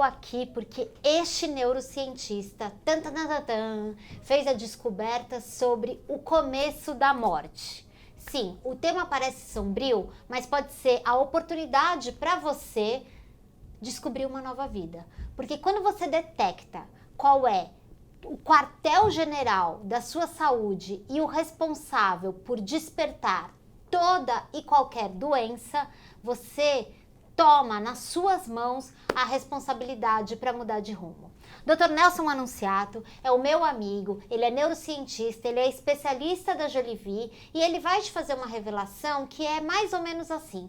estou aqui porque este neurocientista fez a descoberta sobre o começo da morte. Sim, o tema parece sombrio, mas pode ser a oportunidade para você descobrir uma nova vida. Porque quando você detecta qual é o quartel-general da sua saúde e o responsável por despertar toda e qualquer doença, você toma nas suas mãos a responsabilidade para mudar de rumo. Dr. Nelson Anunciato é o meu amigo, ele é neurocientista, ele é especialista da Jolivie e ele vai te fazer uma revelação que é mais ou menos assim.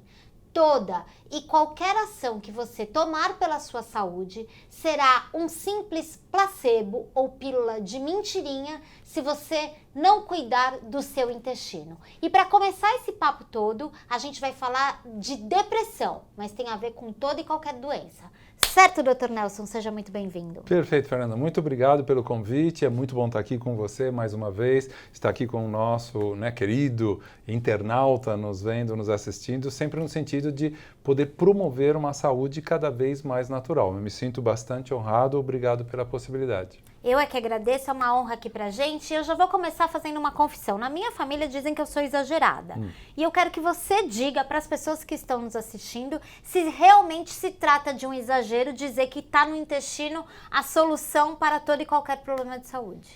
Toda e qualquer ação que você tomar pela sua saúde será um simples placebo ou pílula de mentirinha se você não cuidar do seu intestino. E para começar esse papo todo, a gente vai falar de depressão, mas tem a ver com toda e qualquer doença. Certo, Dr. Nelson? Seja muito bem-vindo. Perfeito, Fernanda. Muito obrigado pelo convite. É muito bom estar aqui com você mais uma vez. Estar aqui com o nosso querido internauta nos vendo, nos assistindo, sempre no sentido de poder promover uma saúde cada vez mais natural. Eu me sinto bastante honrado. Obrigado pela possibilidade. Eu é que agradeço, é uma honra aqui pra gente. Eu já vou começar fazendo uma confissão. Na minha família dizem que eu sou exagerada. E eu quero que você diga para as pessoas que estão nos assistindo se realmente se trata de um exagero dizer que está no intestino a solução para todo e qualquer problema de saúde.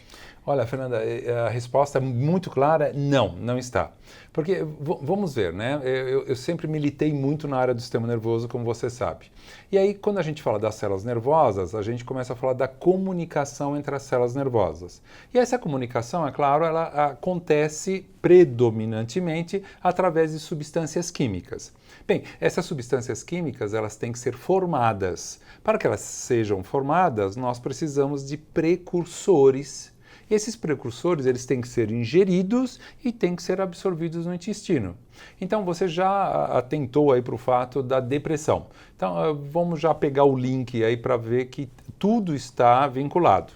Olha, Fernanda, a resposta é muito clara, não está. Porque, vamos ver, né? Eu sempre militei muito na área do sistema nervoso, como você sabe. E aí, quando a gente fala das células nervosas, a gente começa a falar da comunicação entre as células nervosas. E essa comunicação, é claro, ela acontece predominantemente através de substâncias químicas. Bem, essas substâncias químicas, elas têm que ser formadas. Para que elas sejam formadas, nós precisamos de precursores. Esses precursores, eles têm que ser ingeridos e têm que ser absorvidos no intestino. Então, você já atentou aí para o fato da depressão. Então, vamos já pegar o link aí para ver que tudo está vinculado.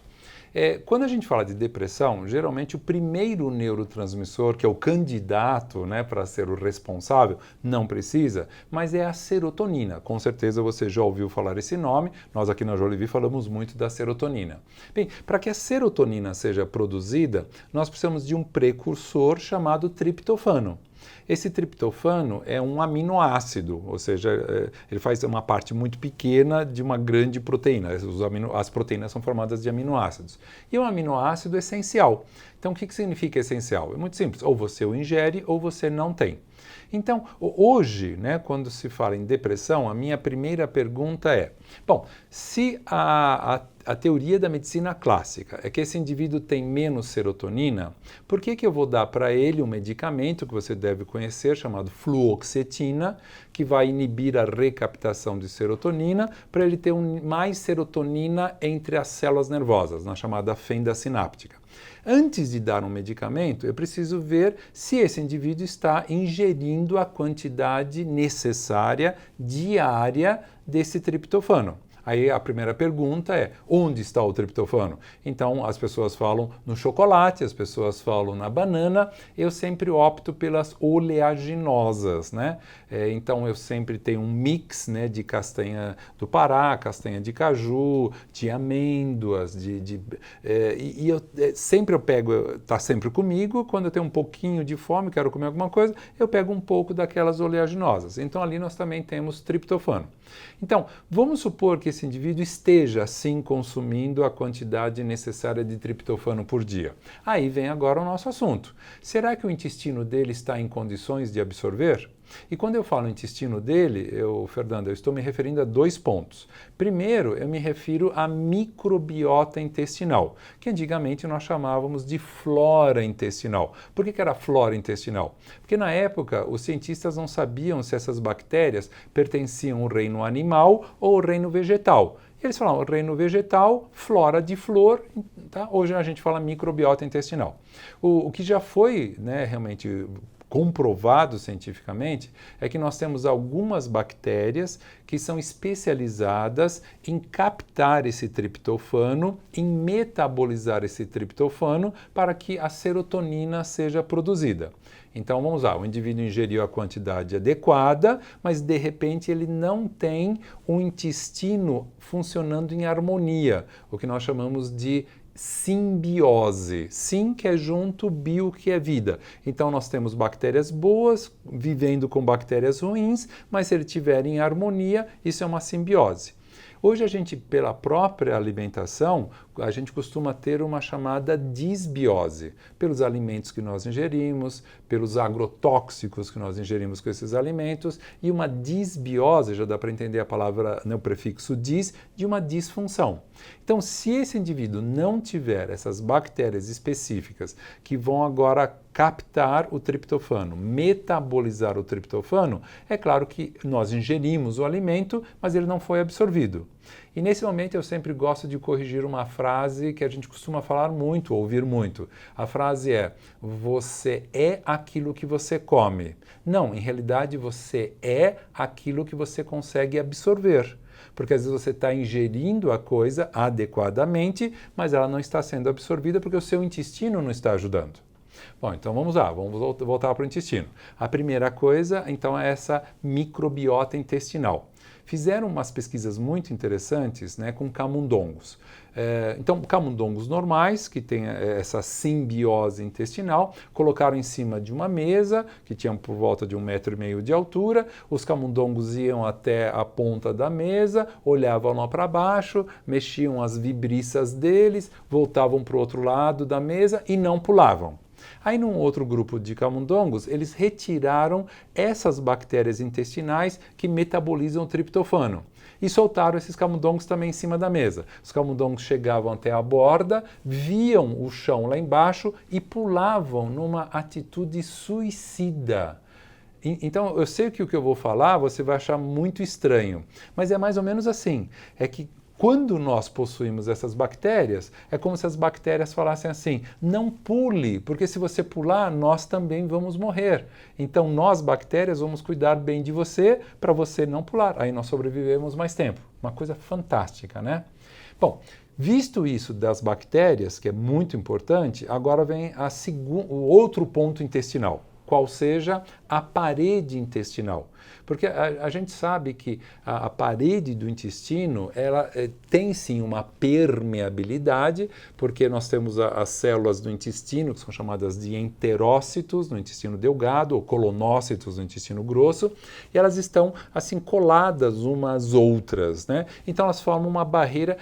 Quando a gente fala de depressão, geralmente o primeiro neurotransmissor, que é o candidato para ser o responsável, não precisa, mas é a serotonina. Com certeza você já ouviu falar esse nome, nós aqui na Jolivie falamos muito da serotonina. Bem, para que a serotonina seja produzida, nós precisamos de um precursor chamado triptofano. Esse triptofano é um aminoácido, ou seja, ele faz uma parte muito pequena de uma grande proteína. As proteínas são formadas de aminoácidos. E é um aminoácido essencial. Então, o que significa essencial? É muito simples, ou você o ingere ou você não tem. Então, hoje, quando se fala em depressão, a minha primeira pergunta é, bom, se a teoria da medicina clássica é que esse indivíduo tem menos serotonina, por que eu vou dar para ele um medicamento que você deve conhecer, chamado fluoxetina, que vai inibir a recaptação de serotonina, para ele ter mais serotonina entre as células nervosas, na chamada fenda sináptica? Antes de dar um medicamento, eu preciso ver se esse indivíduo está ingerindo a quantidade necessária diária desse triptofano. Aí a primeira pergunta é, onde está o triptofano? Então as pessoas falam no chocolate, as pessoas falam na banana, eu sempre opto pelas oleaginosas, então eu sempre tenho um mix de castanha do Pará, castanha de caju, de amêndoas, sempre eu pego, está sempre comigo, quando eu tenho um pouquinho de fome, quero comer alguma coisa, eu pego um pouco daquelas oleaginosas. Então ali nós também temos triptofano. Então, vamos supor que esse indivíduo esteja, sim, consumindo a quantidade necessária de triptofano por dia. Aí vem agora o nosso assunto. Será que o intestino dele está em condições de absorver? E quando eu falo intestino dele, Fernanda, eu estou me referindo a 2 pontos. Primeiro, eu me refiro à microbiota intestinal, que antigamente nós chamávamos de flora intestinal. Por que era flora intestinal? Porque na época os cientistas não sabiam se essas bactérias pertenciam ao reino animal ou ao reino vegetal. Eles falavam reino vegetal, flora de flor, tá? Hoje a gente fala microbiota intestinal. O que já foi realmente comprovado cientificamente, é que nós temos algumas bactérias que são especializadas em captar esse triptofano, em metabolizar esse triptofano para que a serotonina seja produzida. Então vamos lá, o indivíduo ingeriu a quantidade adequada, mas de repente ele não tem um intestino funcionando em harmonia, o que nós chamamos de simbiose. Sim, que é junto, bio, que é vida. Então nós temos bactérias boas vivendo com bactérias ruins, mas se ele estiver em harmonia, isso é uma simbiose. Hoje a gente, pela própria alimentação, a gente costuma ter uma chamada disbiose, pelos alimentos que nós ingerimos, pelos agrotóxicos que nós ingerimos com esses alimentos, e uma disbiose, já dá para entender a palavra, né, o prefixo dis, de uma disfunção. Então, se esse indivíduo não tiver essas bactérias específicas que vão agora captar o triptofano, metabolizar o triptofano, é claro que nós ingerimos o alimento, mas ele não foi absorvido. E nesse momento eu sempre gosto de corrigir uma frase que a gente costuma falar muito, ouvir muito. A frase é: você é aquilo que você come. Não, em realidade você é aquilo que você consegue absorver. Porque às vezes você está ingerindo a coisa adequadamente, mas ela não está sendo absorvida porque o seu intestino não está ajudando. Bom, então vamos lá, vamos voltar para o intestino. A primeira coisa, então, é essa microbiota intestinal. Fizeram umas pesquisas muito interessantes, né, com camundongos. Então, camundongos normais, que têm essa simbiose intestinal, colocaram em cima de uma mesa, que tinha por volta de 1,5 metro de altura, os camundongos iam até a ponta da mesa, olhavam lá para baixo, mexiam as vibriças deles, voltavam para o outro lado da mesa e não pulavam. Aí, num outro grupo de camundongos, eles retiraram essas bactérias intestinais que metabolizam o triptofano e soltaram esses camundongos também em cima da mesa. Os camundongos chegavam até a borda, viam o chão lá embaixo e pulavam numa atitude suicida. Então, eu sei que o que eu vou falar você vai achar muito estranho, mas é mais ou menos assim, é que quando nós possuímos essas bactérias, é como se as bactérias falassem assim: não pule, porque se você pular, nós também vamos morrer. Então nós, bactérias, vamos cuidar bem de você para você não pular. Aí nós sobrevivemos mais tempo. Uma coisa fantástica, né? Bom, visto isso das bactérias, que é muito importante, agora vem o outro ponto intestinal, qual seja a parede intestinal. Porque a gente sabe que a parede do intestino, ela tem sim uma permeabilidade, porque nós temos as células do intestino, que são chamadas de enterócitos, no intestino delgado, ou colonócitos, no intestino grosso, e elas estão assim coladas umas às outras, né? Então elas formam uma barreira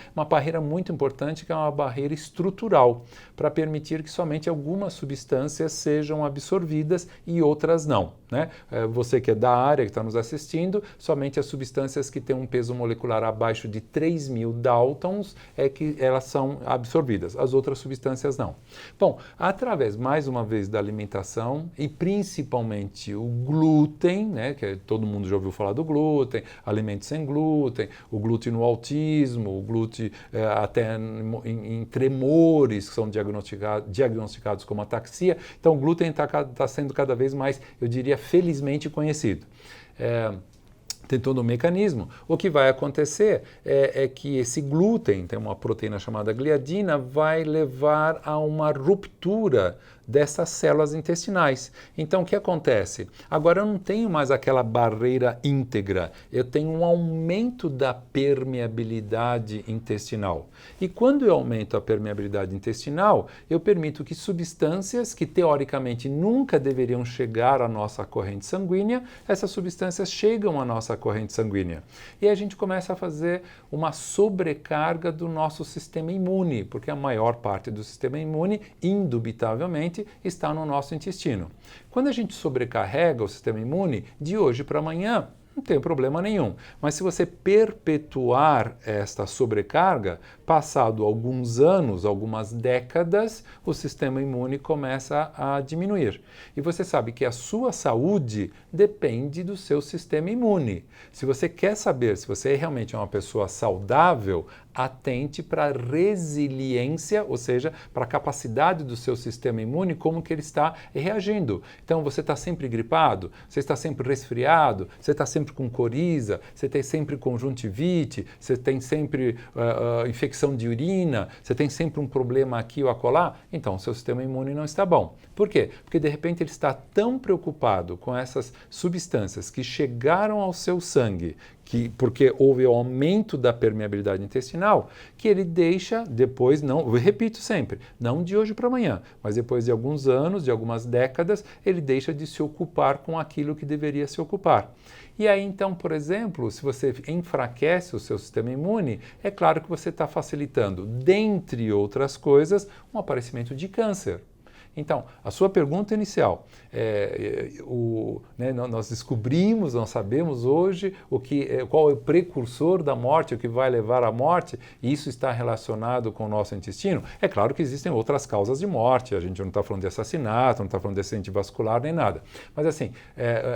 muito importante, que é uma barreira estrutural, para permitir que somente algumas substâncias sejam absorvidas e outras não, né? Você que é da área, que está nos assistindo, somente as substâncias que têm um peso molecular abaixo de 3.000 Daltons é que elas são absorvidas, as outras substâncias não. Bom, através, mais uma vez, da alimentação e principalmente o glúten, né, que todo mundo já ouviu falar do glúten, alimentos sem glúten, o glúten no autismo, o glúten até em tremores que são diagnosticados como ataxia. Então o glúten está sendo cada vez mais, eu diria, felizmente conhecido. Tem todo um mecanismo. O que vai acontecer é que esse glúten, tem uma proteína chamada gliadina, vai levar a uma ruptura dessas células intestinais. Então, o que acontece? Agora eu não tenho mais aquela barreira íntegra, eu tenho um aumento da permeabilidade intestinal. E quando eu aumento a permeabilidade intestinal, eu permito que substâncias que teoricamente nunca deveriam chegar à nossa corrente sanguínea, essas substâncias chegam à nossa corrente sanguínea. E a gente começa a fazer uma sobrecarga do nosso sistema imune, porque a maior parte do sistema imune, indubitavelmente, está no nosso intestino. Quando a gente sobrecarrega o sistema imune, de hoje para amanhã, não tem problema nenhum. Mas se você perpetuar esta sobrecarga, passado alguns anos, algumas décadas, o sistema imune começa a diminuir. E você sabe que a sua saúde depende do seu sistema imune. Se você quer saber se você realmente é uma pessoa saudável, atente para a resiliência, ou seja, para a capacidade do seu sistema imune, como que ele está reagindo. Então, você está sempre gripado, você está sempre resfriado, você está sempre com coriza, você tem sempre conjuntivite, você tem sempre infecção de urina, você tem sempre um problema aqui ou acolá, então o seu sistema imune não está bom. Por quê? Porque de repente ele está tão preocupado com essas substâncias que chegaram ao seu sangue, porque houve o aumento da permeabilidade intestinal, que ele deixa depois, não, eu repito sempre, não de hoje para amanhã, mas depois de alguns anos, de algumas décadas, ele deixa de se ocupar com aquilo que deveria se ocupar. E aí então, por exemplo, se você enfraquece o seu sistema imune, é claro que você está facilitando, dentre outras coisas, um aparecimento de câncer. Então, a sua pergunta inicial, nós descobrimos, nós sabemos hoje qual é o precursor da morte, o que vai levar à morte, e isso está relacionado com o nosso intestino. É claro que existem outras causas de morte, a gente não está falando de assassinato, não está falando de acidente vascular nem nada. Mas assim,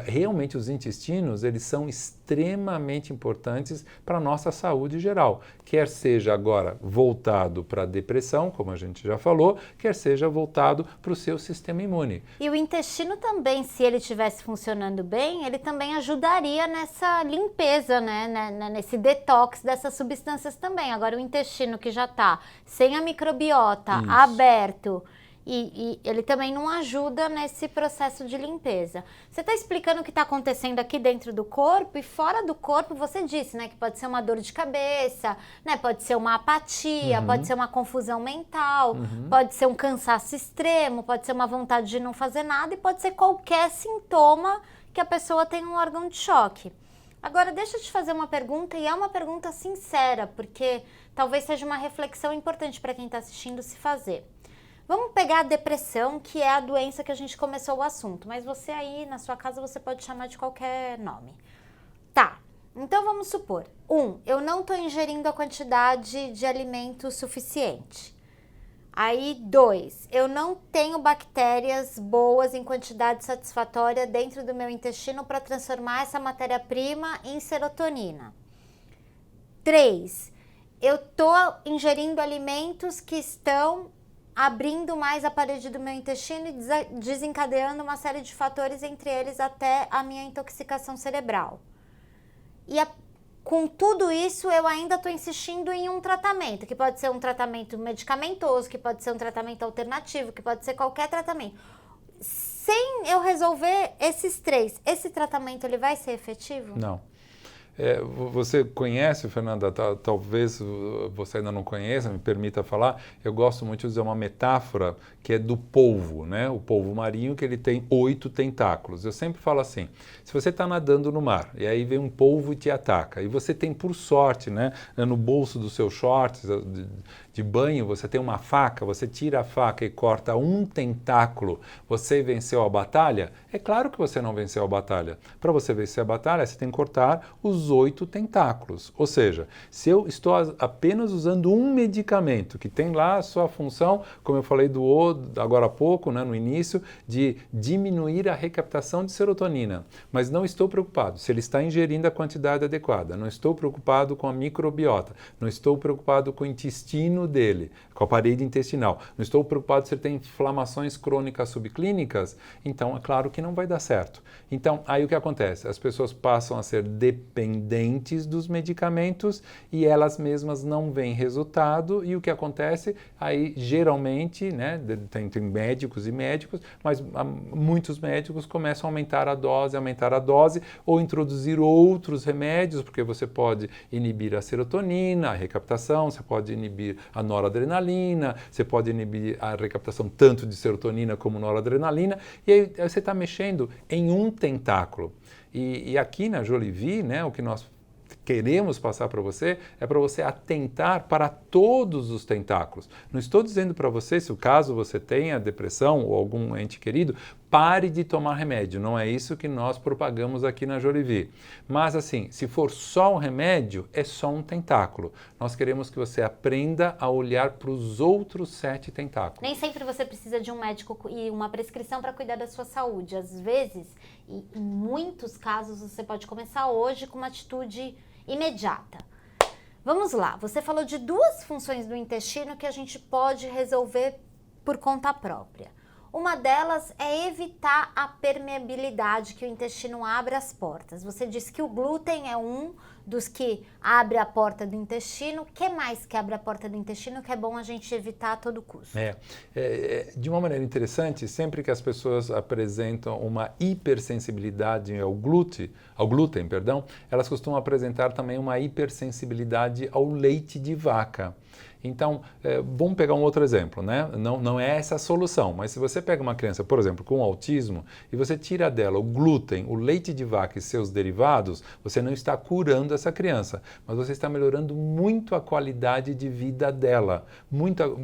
realmente os intestinos, eles são extremamente importantes para a nossa saúde geral, quer seja agora voltado para a depressão, como a gente já falou, quer seja voltado para o seu sistema imune. E o intestino também, se ele estivesse funcionando bem, ele também ajudaria nessa limpeza, né? Nesse detox dessas substâncias também. Agora, o intestino que já está sem a microbiota aberto, e ele também não ajuda nesse processo de limpeza. Você está explicando o que está acontecendo aqui dentro do corpo e fora do corpo, você disse, né, que pode ser uma dor de cabeça, né, pode ser uma apatia, pode ser uma confusão mental, pode ser um cansaço extremo, pode ser uma vontade de não fazer nada e pode ser qualquer sintoma que a pessoa tenha um órgão de choque. Agora, deixa eu te fazer uma pergunta, e é uma pergunta sincera, porque talvez seja uma reflexão importante para quem está assistindo se fazer. Vamos pegar a depressão, que é a doença que a gente começou o assunto, mas você aí na sua casa você pode chamar de qualquer nome. Tá, então vamos supor, eu não estou ingerindo a quantidade de alimento suficiente. Aí, 2, eu não tenho bactérias boas em quantidade satisfatória dentro do meu intestino para transformar essa matéria-prima em serotonina. 3, eu estou ingerindo alimentos que estão abrindo mais a parede do meu intestino e desencadeando uma série de fatores, entre eles até a minha intoxicação cerebral. E com tudo isso, eu ainda estou insistindo em um tratamento, que pode ser um tratamento medicamentoso, que pode ser um tratamento alternativo, que pode ser qualquer tratamento. Sem eu resolver esses 3, esse tratamento ele vai ser efetivo? Não. Você conhece, Fernanda, talvez você ainda não conheça, me permita falar, eu gosto muito de usar uma metáfora que é do polvo, né? O polvo marinho, que ele tem 8 tentáculos. Eu sempre falo assim, se você está nadando no mar e aí vem um polvo e te ataca, e você tem, por sorte, né, no bolso dos seus shorts de banho, você tem uma faca, você tira a faca e corta um tentáculo, você venceu a batalha? É claro que você não venceu a batalha. Para você vencer a batalha, você tem que cortar os 8 tentáculos. Ou seja, se eu estou apenas usando um medicamento que tem lá a sua função, como eu falei agora há pouco, né, no início, de diminuir a recaptação de serotonina, mas não estou preocupado se ele está ingerindo a quantidade adequada, não estou preocupado com a microbiota, não estou preocupado com o intestino dele, com a parede intestinal, não estou preocupado se ele tem inflamações crônicas subclínicas, então é claro que não vai dar certo. Então, aí o que acontece? As pessoas passam a ser dependentes dos medicamentos e elas mesmas não veem resultado, e o que acontece? Aí, geralmente, né, tem médicos e médicos, mas muitos médicos começam a aumentar a dose, ou introduzir outros remédios, porque você pode inibir a serotonina, a recaptação, você pode inibir a noradrenalina, você pode inibir a recaptação tanto de serotonina como noradrenalina, e aí você está mexendo em um tentáculo. E aqui na Jolivie, né, o que nós queremos passar para você é para você atentar para todos os tentáculos. Não estou dizendo para você, se o caso você tenha depressão ou algum ente querido, pare de tomar remédio. Não é isso que nós propagamos aqui na Jolivie. Mas assim, se for só um remédio, é só um tentáculo. Nós queremos que você aprenda a olhar para os outros 7 tentáculos. Nem sempre você precisa de um médico e uma prescrição para cuidar da sua saúde. Às vezes, e em muitos casos, você pode começar hoje com uma atitude imediata. Vamos lá, você falou de duas funções do intestino que a gente pode resolver por conta própria. Uma delas é evitar a permeabilidade, que o intestino abra as portas. Você disse que o glúten é um dos que abre a porta do intestino. O que mais que abre a porta do intestino que é bom a gente evitar a todo custo? De uma maneira interessante, sempre que as pessoas apresentam uma hipersensibilidade ao glúten, elas costumam apresentar também uma hipersensibilidade ao leite de vaca. Então, vamos pegar um outro exemplo, né? Não é essa a solução, mas se você pega uma criança, por exemplo, com autismo, e você tira dela o glúten, o leite de vaca e seus derivados, você não está curando essa criança, mas você está melhorando muito a qualidade de vida dela.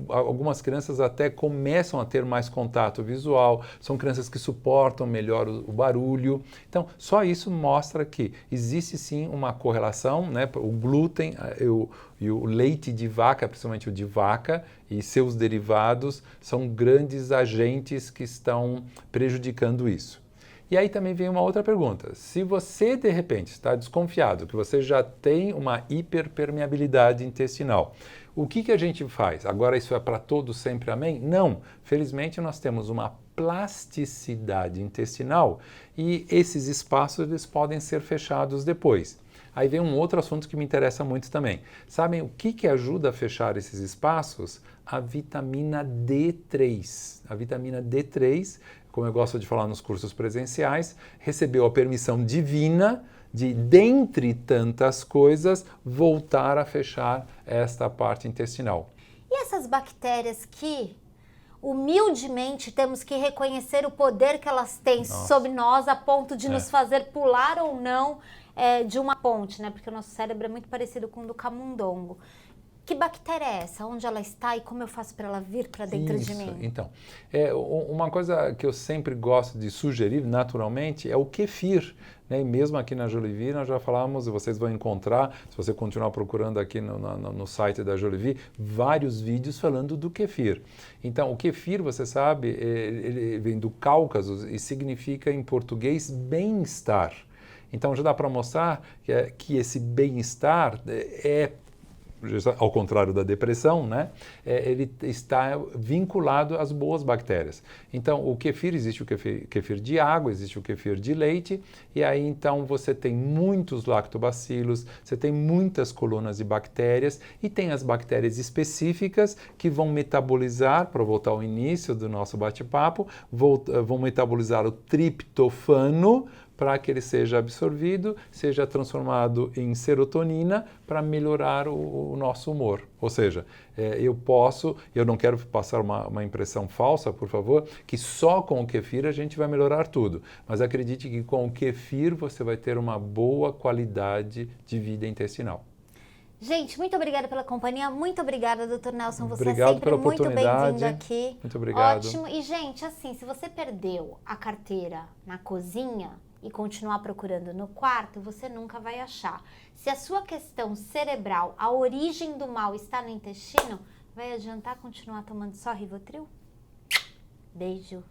Algumas crianças até começam a ter mais contato visual, são crianças que suportam melhor o barulho. Então, só isso mostra que existe sim uma correlação, né? O glúten e o leite de vaca, principalmente o de vaca, e seus derivados são grandes agentes que estão prejudicando isso. E aí também vem uma outra pergunta. Se você, de repente, está desconfiado que você já tem uma hiperpermeabilidade intestinal, o que a gente faz? Agora isso é para todos sempre, amém? Não. Felizmente nós temos uma plasticidade intestinal e esses espaços eles podem ser fechados depois. Aí vem um outro assunto que me interessa muito também. Sabem o que ajuda a fechar esses espaços? A vitamina D3. A vitamina D3, como eu gosto de falar nos cursos presenciais, recebeu a permissão divina de, dentre tantas coisas, voltar a fechar esta parte intestinal. E essas bactérias que, humildemente, temos que reconhecer o poder que elas têm sobre nós a ponto de nos fazer pular ou não de uma ponte, né? Porque o nosso cérebro é muito parecido com o do camundongo. Que bactéria é essa? Onde ela está e como eu faço para ela vir para dentro de mim? Então, uma coisa que eu sempre gosto de sugerir naturalmente é o kefir. Né? E mesmo aqui na Jolivie nós já falamos, e vocês vão encontrar, se você continuar procurando aqui no site da Jolivie, vários vídeos falando do kefir. Então, o kefir, você sabe, ele vem do Cáucaso e significa em português bem-estar. Então já dá para mostrar que esse bem-estar ao contrário da depressão, né? Ele está vinculado às boas bactérias. Então, o kefir, existe o kefir de água, existe o kefir de leite, e aí então você tem muitos lactobacilos, você tem muitas colunas de bactérias, e tem as bactérias específicas que vão metabolizar, para voltar ao início do nosso bate-papo, vão metabolizar o triptofano, para que ele seja absorvido, seja transformado em serotonina para melhorar o nosso humor. Ou seja, eu não quero passar uma impressão falsa, por favor, que só com o kefir a gente vai melhorar tudo. Mas acredite que com o kefir você vai ter uma boa qualidade de vida intestinal. Gente, muito obrigada pela companhia, muito obrigada, Dr. Nelson, você Obrigado é sempre pela muito oportunidade. bem-vindo aqui. Muito obrigado. Ótimo. E, gente, assim, se você perdeu a carteira na cozinha e continuar procurando no quarto, você nunca vai achar. Se a sua questão cerebral, a origem do mal está no intestino, vai adiantar continuar tomando só Rivotril? Beijo.